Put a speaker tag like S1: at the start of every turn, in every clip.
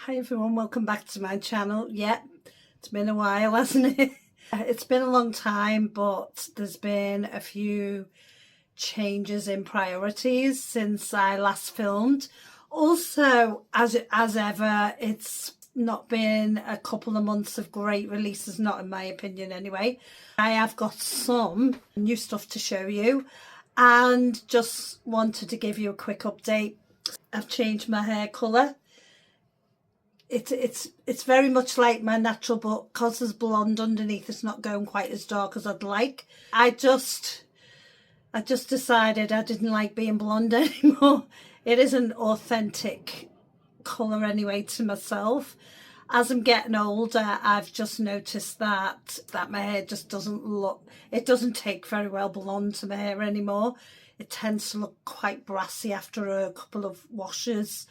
S1: Hi everyone, welcome back to my channel. Yeah, it's been a while, hasn't it? It's been a long time, but there's been a few changes in priorities since I last filmed. Also, as ever, it's not been a couple of months of great releases, not in my opinion anyway. I have got some new stuff to show you and just wanted to give you a quick update. I've changed my hair colour. It's very much like my natural, but because there's blonde underneath, it's not going quite as dark as I'd like. I just decided I didn't like being blonde anymore. It is an authentic colour anyway to myself. As I'm getting older, I've just noticed that my hair just it doesn't take very well blonde to my hair anymore. It tends to look quite brassy after a couple of washes.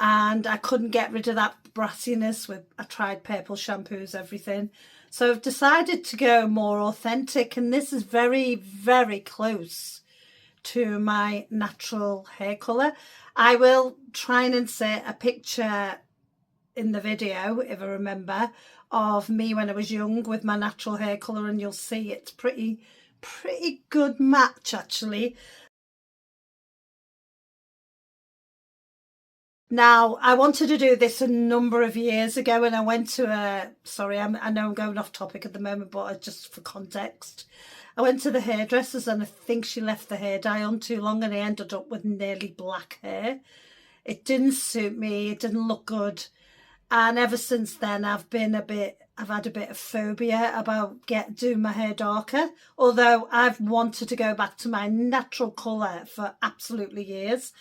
S1: And I couldn't get rid of that brassiness I tried purple shampoos, everything. So I've decided to go more authentic, and this is very, very close to my natural hair colour. I will try and insert a picture in the video, if I remember, of me when I was young with my natural hair colour, and you'll see it's pretty good match actually. Now, I wanted to do this a number of years ago, and I went to sorry, I know I'm going off topic at the moment, but just for context. I went to the hairdressers and I think she left the hair dye on too long and I ended up with nearly black hair. It didn't suit me, it didn't look good. And ever since then, I've had a bit of phobia about doing my hair darker, although I've wanted to go back to my natural colour for absolutely years.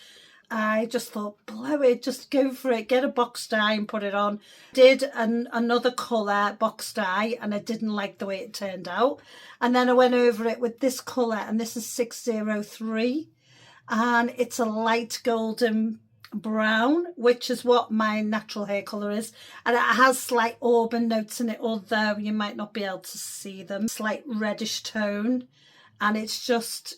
S1: I just thought, blow it, just go for it, get a box dye and put it on. Did another colour box dye and I didn't like the way it turned out. And then I went over it with this colour, and this is 603, and it's a light golden brown, which is what my natural hair colour is. And it has slight auburn notes in it, although you might not be able to see them. Slight reddish tone, and it's just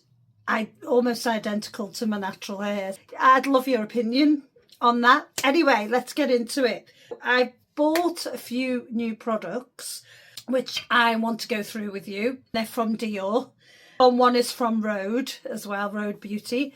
S1: almost identical to my natural hair. I'd love your opinion on that. Anyway, let's get into it. I bought a few new products which I want to go through with you. They're from Dior, and one is from Rhode as well, Rhode Beauty.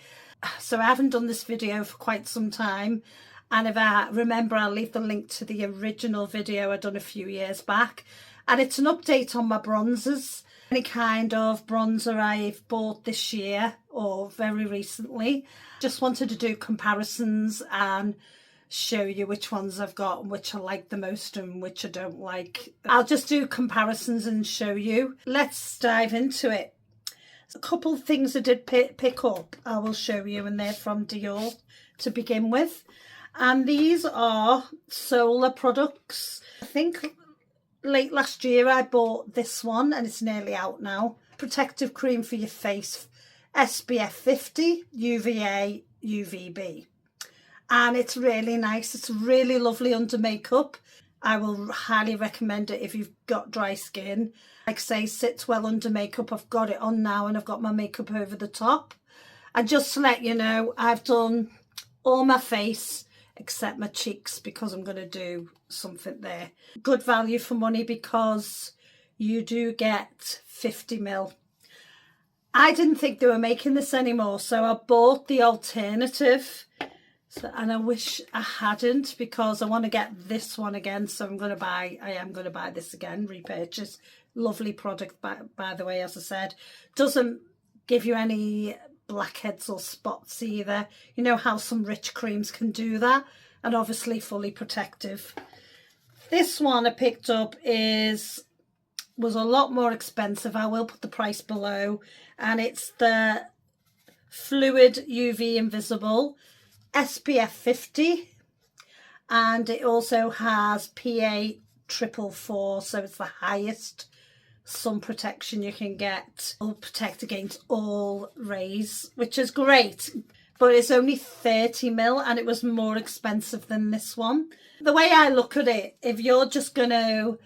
S1: So I haven't done this video for quite some time, and if I remember, I'll leave the link to the original video I done a few years back, and it's an update on my bronzers. Any kind of bronzer I've bought this year or very recently. Just wanted to do comparisons and show you which ones I've got and which I like the most and which I don't like. I'll just do comparisons and show you. Let's dive into it. A couple of things I did pick up I will show you, and they're from Dior to begin with. And these are solar products. I think late last year I bought this one and it's nearly out now. Protective cream for your face, SPF 50, UVA, UVB. And it's really nice. It's really lovely under makeup. I will highly recommend it if you've got dry skin. Like I say, sits well under makeup. I've got it on now and I've got my makeup over the top. And just to let you know, I've done all my face except my cheeks because I'm going to do something there. Good value for money because you do get 50ml. I didn't think they were making this anymore, so I bought the alternative. And I wish I hadn't, because I want to get this one again. So I am going to buy this again, repurchase. Lovely product, by the way, as I said. Doesn't give you any blackheads or spots either. You know how some rich creams can do that, and obviously fully protective. This one I picked up was a lot more expensive. I will put the price below, and it's the Fluid UV Invisible SPF 50, and it also has PA 444, so it's the highest sun protection you can get. It'll protect against all rays, which is great, but it's only 30ml and it was more expensive than this one. The way I look at it, if you're just going to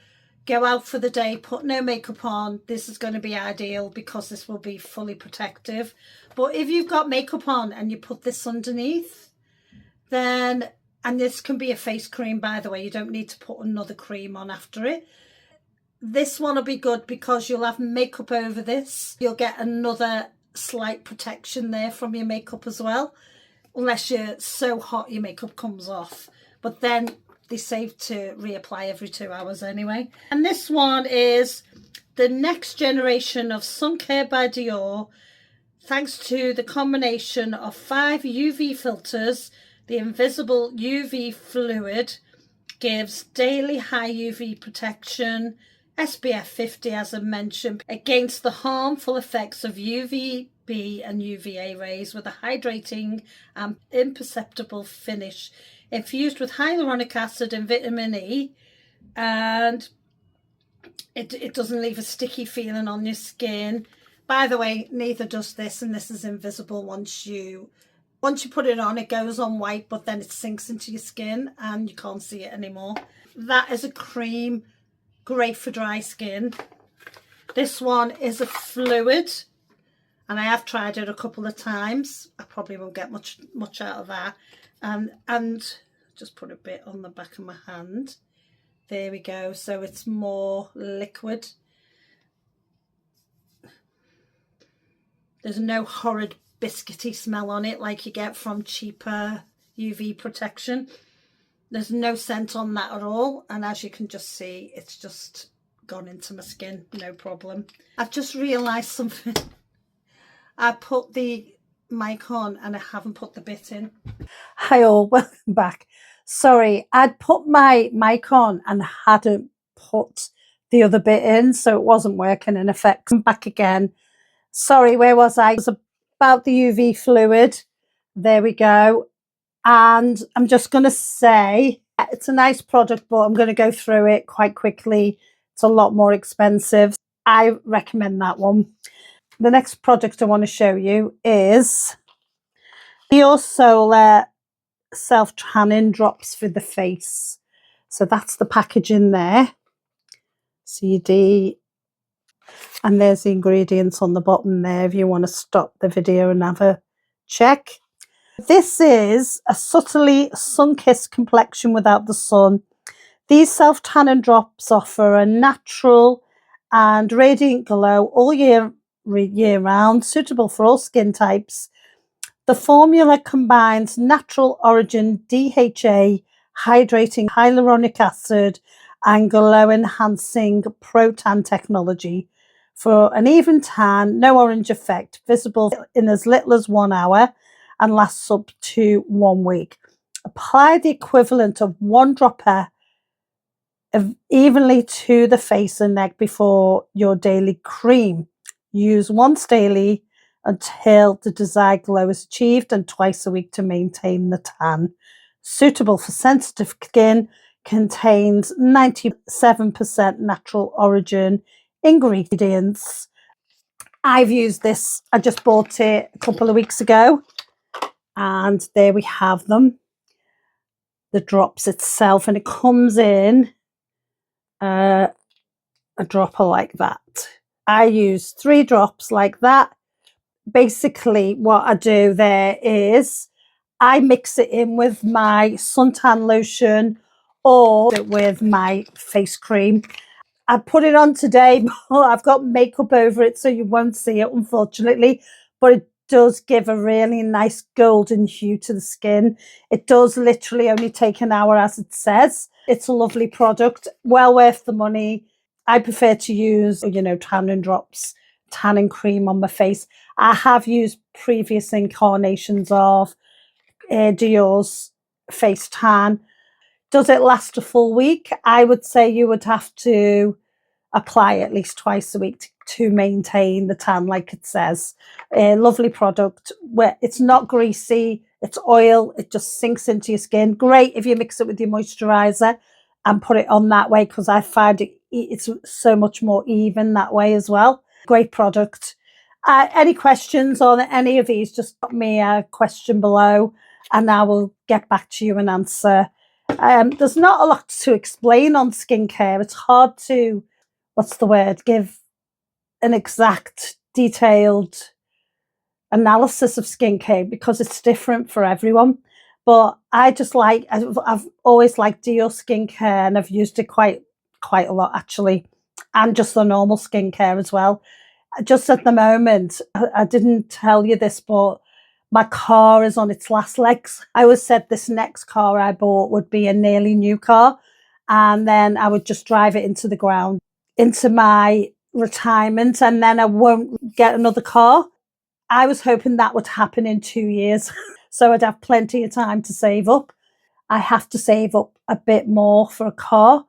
S1: go out for the day, put no makeup on, this is going to be ideal because this will be fully protective. But if you've got makeup on and you put this underneath, then And this can be a face cream, by the way. You don't need to put another cream on after it. This one will be good because you'll have makeup over this. You'll get another slight protection there from your makeup as well. Unless you're so hot your makeup comes off. But then they say to reapply every 2 hours anyway. And this one is the next generation of sun care by Dior. Thanks to the combination of 5 UV filters, the invisible UV fluid gives daily high UV protection, SPF 50 as I mentioned, against the harmful effects of UVB and UVA rays with a hydrating and imperceptible finish, infused with hyaluronic acid and vitamin E, and it doesn't leave a sticky feeling on your skin. By the way, neither does this, and this is invisible. Once you put it on, it goes on white, but then it sinks into your skin and you can't see it anymore. That is a cream, great for dry skin. This one is a fluid, and I have tried it a couple of times. I probably won't get much out of that. And just put a bit on the back of my hand. There we go. So it's more liquid. There's no horrid biscuity smell on it like you get from cheaper UV protection. There's no scent on that at all, and as you can just see, it's just gone into my skin, no problem. I've just realised something. I put the mic on and I haven't put the bit in. Hi all, welcome back. Sorry, I'd put my mic on and hadn't put the other bit in, so it wasn't working in effect. I'm back again. Sorry, where was I? It was about the UV fluid. There we go. And I'm just going to say, it's a nice product, but I'm going to go through it quite quickly. It's a lot more expensive. I recommend that one. The next product I want to show you is Dior Solar Self-Tanning Drops for the face. So that's the packaging there. CD. And there's the ingredients on the bottom there if you want to stop the video and have a check. This is a subtly sun-kissed complexion without the sun. These self-tanning drops offer a natural and radiant glow all year round, suitable for all skin types. The formula combines natural origin DHA, hydrating hyaluronic acid, and glow-enhancing pro-tan technology for an even tan, no orange effect, visible in as little as 1 hour and lasts up to 1 week. Apply the equivalent of 1 dropper evenly to the face and neck before your daily cream. Use once daily until the desired glow is achieved, and twice a week to maintain the tan. Suitable for sensitive skin, contains 97% natural origin ingredients. I've used this, I just bought it a couple of weeks ago, and there we have them, the drops itself, and it comes in a dropper like that. I use 3 drops like that. Basically what I do there is I mix it in with my suntan lotion or with my face cream. I put it on today, but I've got makeup over it, so you won't see it, unfortunately. But it does give a really nice golden hue to the skin. It does literally only take an hour, as it says. It's a lovely product, well worth the money. I prefer to use, tanning drops, tanning cream on my face. I have used previous incarnations of Dior's face tan. Does it last a full week? I would say you would have to apply at least twice a week to maintain the tan, like it says. A lovely product where it's not greasy, it's oil, it just sinks into your skin. Great if you mix it with your moisturizer and put it on that way, because I find it's so much more even that way as well. Great product. Any questions on any of these, just put me a question below and I will get back to you and answer. There's not a lot to explain on skincare. It's hard to, give an exact detailed analysis of skincare because it's different for everyone. But I just like, I've always liked Dior skincare, and I've used it quite a lot actually, and just the normal skincare as well. Just at the moment, I didn't tell you this, but my car is on its last legs. I always said this next car I bought would be a nearly new car, and then I would just drive it into the ground, into my retirement, and then I won't get another car. I was hoping that would happen in 2 years. So I'd have plenty of time to save up. I have to save up a bit more for a car.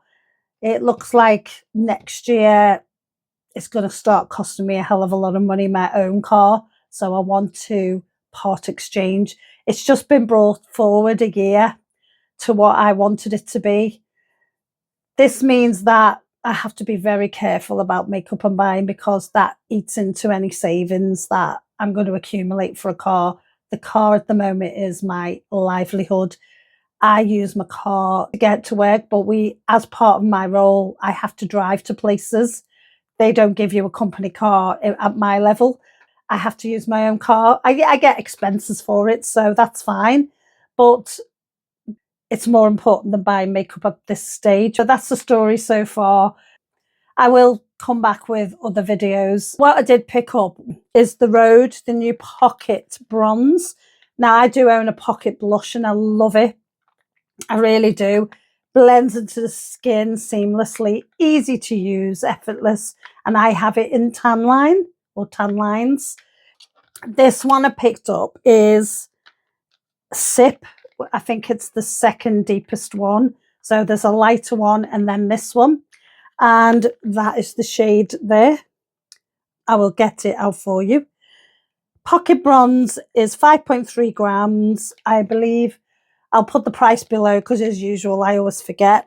S1: It looks like next year it's going to start costing me a hell of a lot of money, my own car. So I want to part exchange. It's just been brought forward a year to what I wanted it to be. This means that I have to be very careful about makeup and buying, because that eats into any savings that I'm going to accumulate for a car. The car at the moment is my livelihood. I use my car to get to work, but as part of my role, I have to drive to places. They don't give you a company car at my level. I have to use my own car. I get expenses for it, so that's fine. But it's more important than buying makeup at this stage. But that's the story so far. I will come back with other videos. What I did pick up is the Rhode, the new Pocket Bronze. Now, I do own a Pocket blush and I love it. I really do. Blends into the skin seamlessly, easy to use, effortless. And I have it in tan line or tan lines. This one I picked up is Sip. I think it's the second deepest one. So there's a lighter one and then this one. And that is the shade there. I will get it out for you. Pocket Bronze is 5.3 grams, I believe. I'll put the price below because, as usual, I always forget.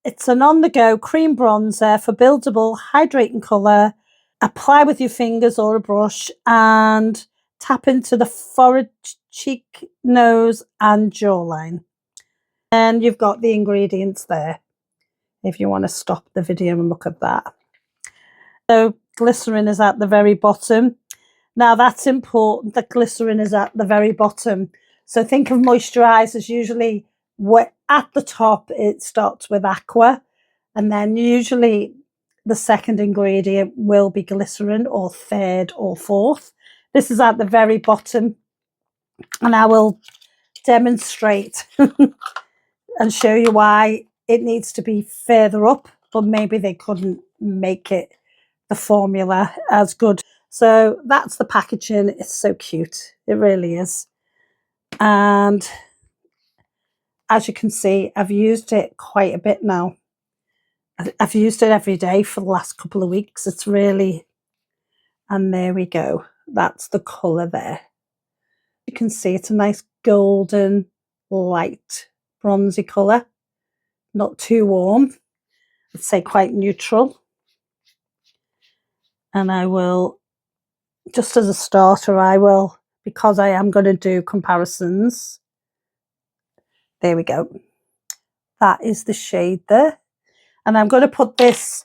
S1: It's an on-the-go cream bronzer for buildable, hydrating colour. Apply with your fingers or a brush and tap into the forehead, cheek, nose and jawline. And you've got the ingredients there if you want to stop the video and look at that. So glycerin is at the very bottom. Now that's important, that glycerin is at the very bottom. So think of moisturisers, usually at the top it starts with aqua, and then usually the second ingredient will be glycerin, or third or fourth. This is at the very bottom, and I will demonstrate and show you why it needs to be further up, but maybe they couldn't make it, the formula, as good. So that's the packaging. It's so cute. It really is. And as you can see, I've used it quite a bit now. I've used it every day for the last couple of weeks. It's really, and there we go. That's the colour there. You can see it's a nice golden, light, bronzy colour. Not too warm. I'd say quite neutral. And I will, just as a starter, I will, because I am going to do comparisons. There we go. That is the shade there. And I'm going to put this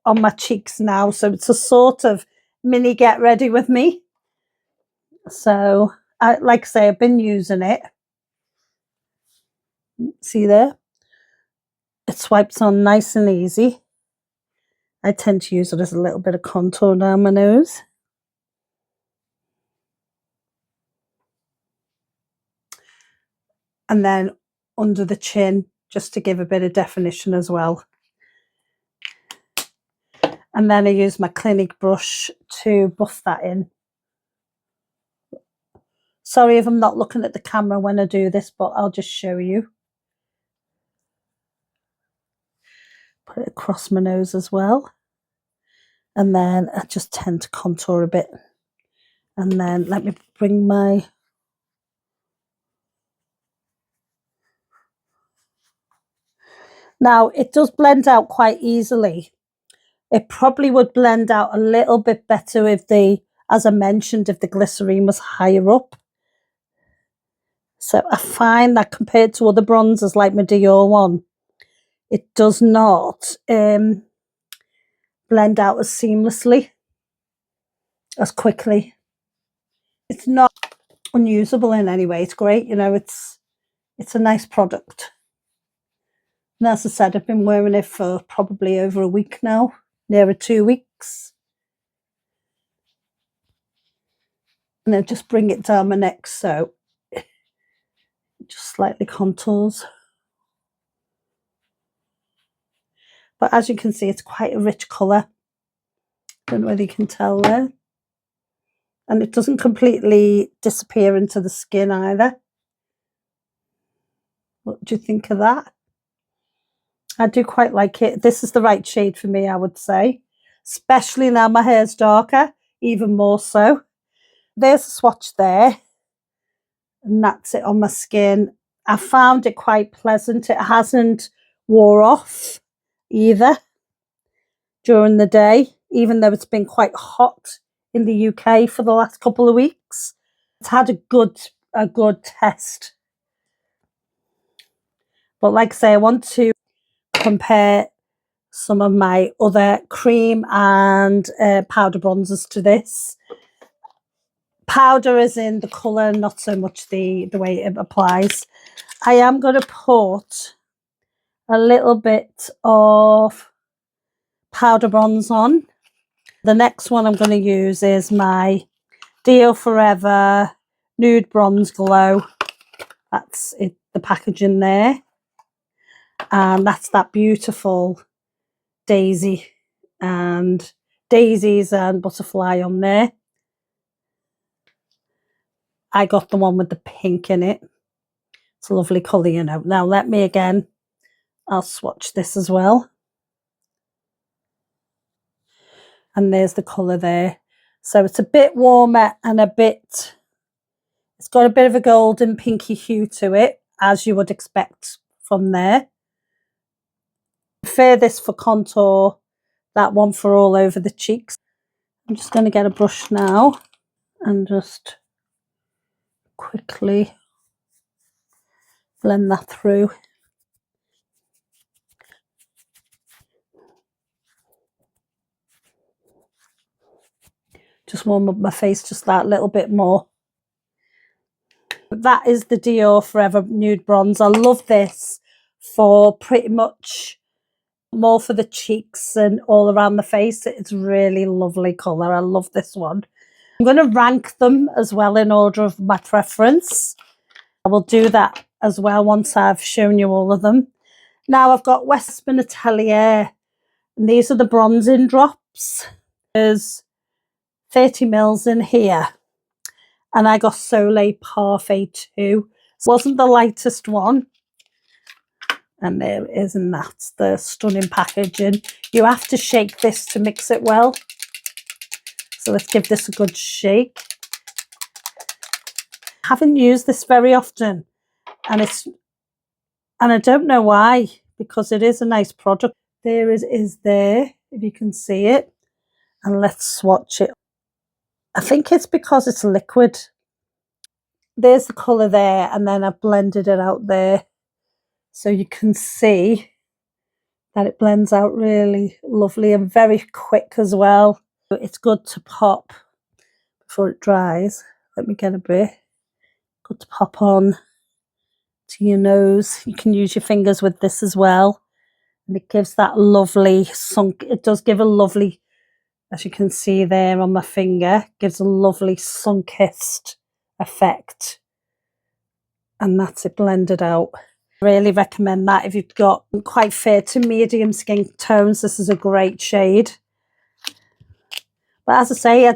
S1: on my cheeks now. So it's a sort of mini get ready with me. So, like I say, I've been using it. See there? It swipes on nice and easy. I tend to use it as a little bit of contour down my nose. And then under the chin, just to give a bit of definition as well. And then I use my Clinique brush to buff that in. Sorry if I'm not looking at the camera when I do this, but I'll just show you. Put it across my nose as well. And then I just tend to contour a bit. And then let me bring my... Now, it does blend out quite easily. It probably would blend out a little bit better if as I mentioned, if the glycerine was higher up. So I find that compared to other bronzers like my Dior one, it does not blend out as seamlessly, as quickly. It's not unusable in any way. It's great, you know, it's It's a nice product. And as I said, I've been wearing it for probably over a week now, nearer 2 weeks. And then just bring it down my neck, so just slightly contours. But as you can see, it's quite a rich colour. Don't know whether you can tell there. And it doesn't completely disappear into the skin either. What do you think of that? I do quite like it. This is the right shade for me, I would say. Especially now my hair's darker, even more so. There's a swatch there. And that's it on my skin. I found it quite pleasant. It hasn't wore off either during the day, even though it's been quite hot in the UK for the last couple of weeks. It's had a good test. But like I say, I want to compare some of my other cream and powder bronzers to this. Powder is in the colour, not so much the way it applies. I am going to put a little bit of powder bronze on. The next one I'm going to use is my Dior Forever Nude Bronze Glow. That's it, the packaging there. And that's that beautiful daisy and daisies and butterfly on there. I got the one with the pink in it. It's a lovely colour, you know. Now let me again, I'll swatch this as well. And there's the colour there. So it's a bit warmer and it's got a bit of a golden pinky hue to it, as you would expect from there. I prefer this for contour, that one for all over the cheeks. I'm just going to get a brush now and just quickly blend that through. Just warm up my face just that little bit more. That is the Dior Forever Nude Bronze. I love this for pretty much more for the cheeks and all around the face. It's really lovely colour. I love this one. I'm going to rank them as well in order of my preference. I will do that as well once I've shown you all of them. Now I've got Westman Atelier, and these are the bronzing drops. There's 30 mils in here, and I got Soleil Parfait 2. It wasn't the lightest one, and there it is, and that's the stunning packaging. You have to shake this to mix it well, so let's give this a good shake. I haven't used this very often, and I don't know why, because it is a nice product. There it is there, if you can see it, and let's swatch it. I think it's because it's liquid. There's the colour there, and then I've blended it out there, so you can see that it blends out really lovely and very quick as well. It's good to pop before it dries. Let me get a bit. Good to pop on to your nose. You can use your fingers with this as well, and it gives that lovely sunk. It does give a lovely, as you can see there on my finger, gives a lovely sun-kissed effect, and that's it blended out. Really recommend that if you've got quite fair to medium skin tones. This is a great shade. But as I say, I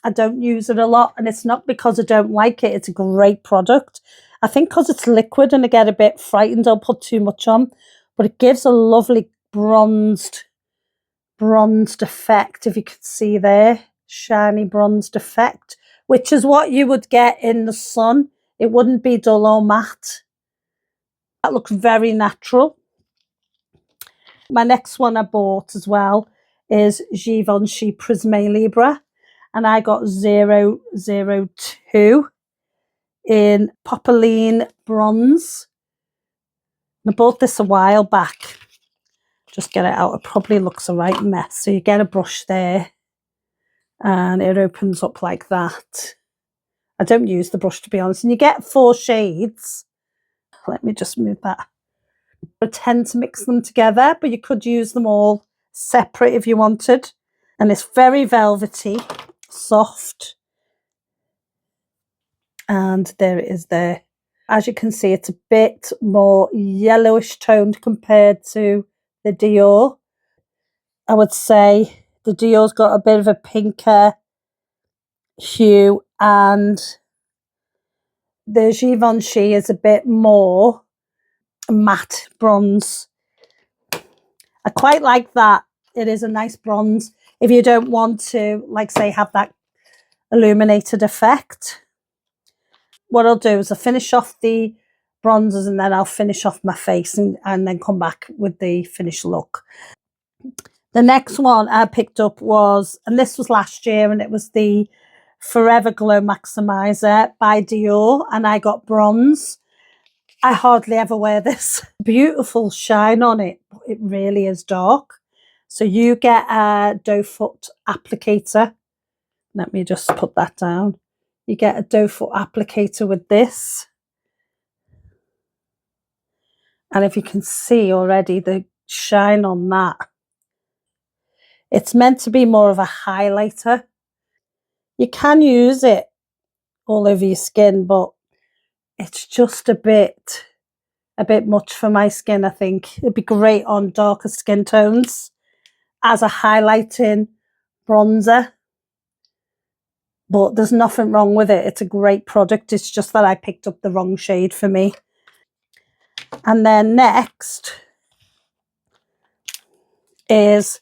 S1: don't use it a lot, and it's not because I don't like it. It's a great product. I think because it's liquid and I get a bit frightened I'll put too much on, but it gives a lovely bronzed effect, if you can see there, shiny bronzed effect, which is what you would get in the sun. It wouldn't be dull or matte. That looks very natural. My next one I bought as well is Givenchy Prisme Libre, and I got 002 in Popeline Bronze. I bought this a while back. Just get it out. It probably looks a right mess. So you get a brush there, and it opens up like that. I don't use the brush, to be honest. And you get 4 shades. let me just move that. I tend to mix them together, but you could use them all separate if you wanted. And it's very velvety, soft. And there it is there. As you can see, it's a bit more yellowish toned compared to the Dior. I would say the Dior's got a bit of a pinker hue, and the Givenchy is a bit more matte bronze. I quite like that. It is a nice bronze if you don't want to, like, say, have that illuminated effect. What I'll do is I'll finish off the bronzers and then I'll finish off my face and then come back with the finished look. The next one I picked up was, and this was last year, and it was the Forever Glow Maximizer by Dior, and I got bronze. I hardly ever wear this. Beautiful shine on it, but it really is dark. So you get a doe foot applicator. Let me just put that down. You get a doe foot applicator with this. And if you can see already the shine on that, it's meant to be more of a highlighter. You can use it all over your skin, but it's just a bit much for my skin, I think. It'd be great on darker skin tones as a highlighting bronzer. But there's nothing wrong with it. It's a great product. It's just that I picked up the wrong shade for me. And then next is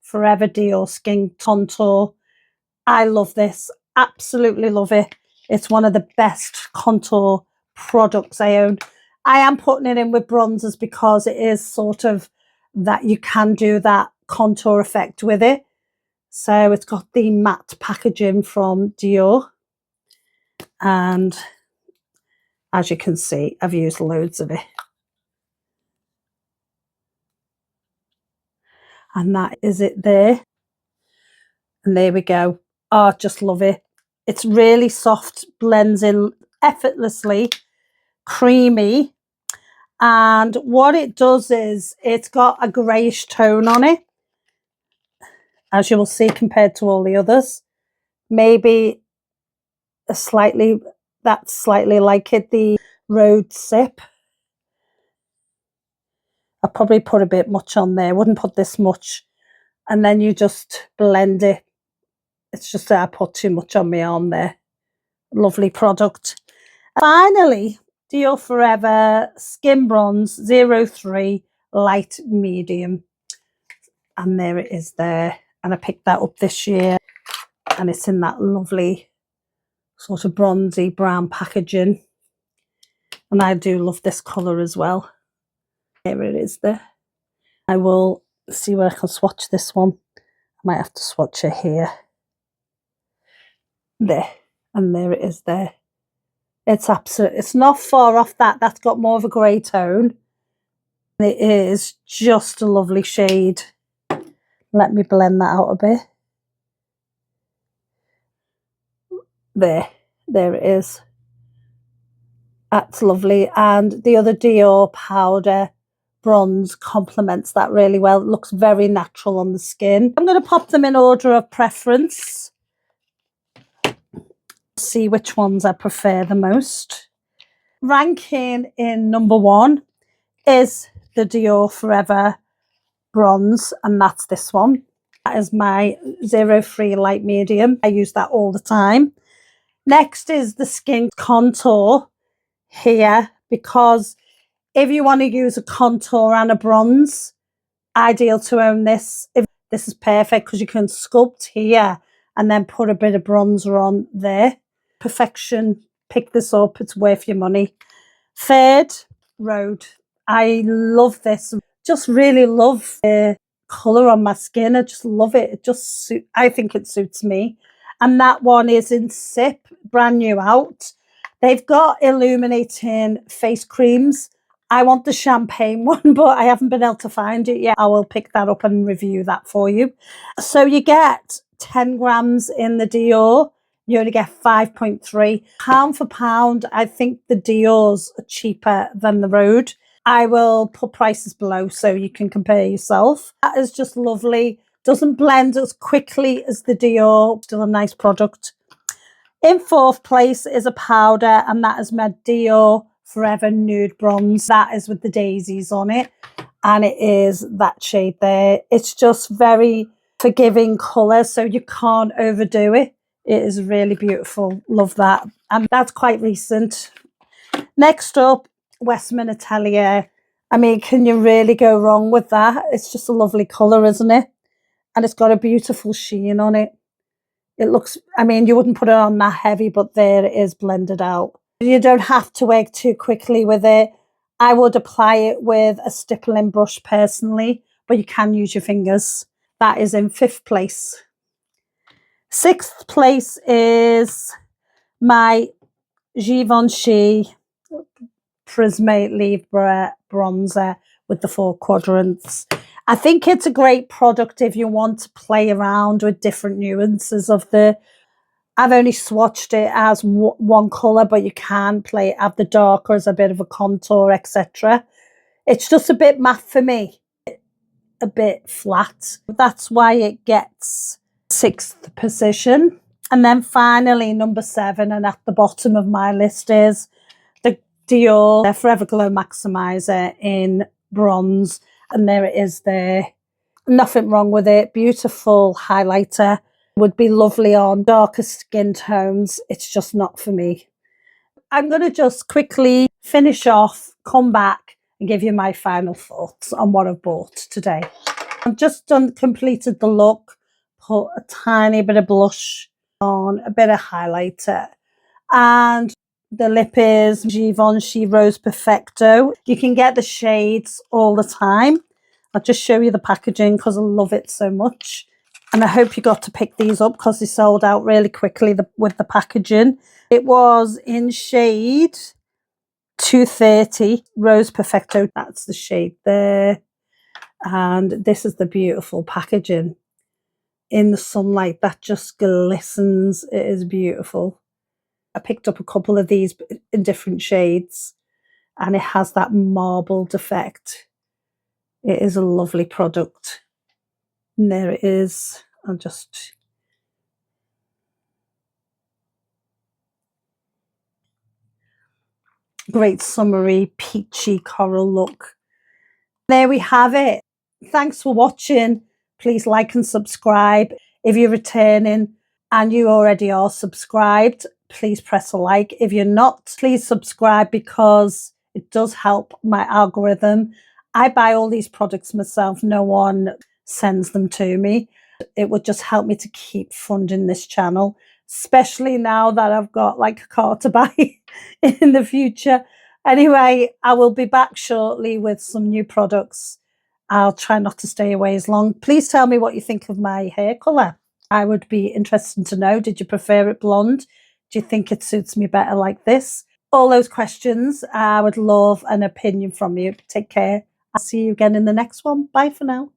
S1: Forever Dior Skin Contour. I love this. Absolutely love it. It's one of the best contour products I own. I am putting it in with bronzers because it is sort of that you can do that contour effect with it. So it's got the matte packaging from Dior. And as you can see, I've used loads of it. And that is it there. And there we go. Oh, just love it. It's really soft, blends in effortlessly, creamy. And what it does is it's got a greyish tone on it, as you will see, compared to all the others. Maybe that's slightly like it, the Rhode Sip. I probably put a bit much on there. I wouldn't put this much. And then you just blend it. It's just that I put too much on my arm there. Lovely product. Finally, Dior Forever Skin Bronze 03 Light Medium. And there it is there. And I picked that up this year. And it's in that lovely sort of bronzy brown packaging. And I do love this colour as well. Here it is there. I will see where I can swatch this one. I might have to swatch it here. There. And there it is there. It's not far off that. That's got more of a grey tone. It is just a lovely shade. Let me blend that out a bit. There it is. That's lovely. And the other Dior powder bronze complements that really well. It looks very natural on the skin. I'm going to pop them in order of preference. See which ones I prefer the most. Ranking in number 1 is the Dior Forever Bronze, and that's this one. That is my 03 Light Medium. I use that all the time. Next is the Skin Contour here, because if you want to use a contour and a bronze, ideal to own this. This is perfect because you can sculpt here and then put a bit of bronzer on there. Perfection. Pick this up. It's worth your money. Third, Rhode. I love this. Just really love the colour on my skin. I just love it. I think it suits me. And that one is in Sip, brand new out. They've got illuminating face creams. I want the champagne one, but I haven't been able to find it yet. I will pick that up and review that for you. So you get 10 grams in the Dior. You only get 5.3. Pound for pound, I think the Dior's are cheaper than the Rhode. I will put prices below so you can compare yourself. That is just lovely. Doesn't blend as quickly as the Dior. Still a nice product. In fourth place is a powder, and that is my Dior Forever Nude Bronze. That is with the daisies on it, and it is that shade there. It's just very forgiving colour, so you can't overdo it. It is really beautiful. Love that. And that's quite recent. Next up, Westman Atelier. I mean, can you really go wrong with that? It's just a lovely colour, isn't it? And it's got a beautiful sheen on it. It looks, I mean, you wouldn't put it on that heavy, but there it is blended out. You don't have to work too quickly with it. I would apply it with a stippling brush personally, but you can use your fingers. That is in fifth place. Sixth place is my Givenchy Prismate Livre bronzer with the 4 quadrants. I think it's a great product if you want to play around with different nuances of the... I've only swatched it as one colour, but you can play it, have the darker as a bit of a contour, etc. It's just a bit matte for me, a bit flat. That's why it gets 6th position. And then finally, number 7, and at the bottom of my list is the Dior Forever Glow Maximizer in bronze. And there it is there. Nothing wrong with it. Beautiful highlighter. Would be lovely on darker skin tones. It's just not for me. I'm going to just quickly finish off, come back and give you my final thoughts on what I've bought today. I've just completed the look, put a tiny bit of blush on, a bit of highlighter, and the lip is Givenchy Rose Perfecto. You can get the shades all the time. I'll just show you the packaging because I love it so much. And I hope you got to pick these up because they sold out really quickly with the packaging. It was in shade 230, Rose Perfecto. That's the shade there. And this is the beautiful packaging. In the sunlight, that just glistens. It is beautiful. I picked up a couple of these in different shades, and it has that marbled effect. It is a lovely product. And there it is. I'll just... Great summery, peachy coral look. There we have it. Thanks for watching. Please like and subscribe. If you're returning and you already are subscribed, please press a like. If you're not, please subscribe because it does help my algorithm. I buy all these products myself. No one sends them to me. It would just help me to keep funding this channel, especially now that I've got like a car to buy in the future. Anyway, I will be back shortly with some new products. I'll try not to stay away as long. Please tell me what you think of my hair colour. I would be interested to know. Did you prefer it blonde? Do you think it suits me better like this? All those questions. I would love an opinion from you. Take care. I'll see you again in the next one. Bye for now.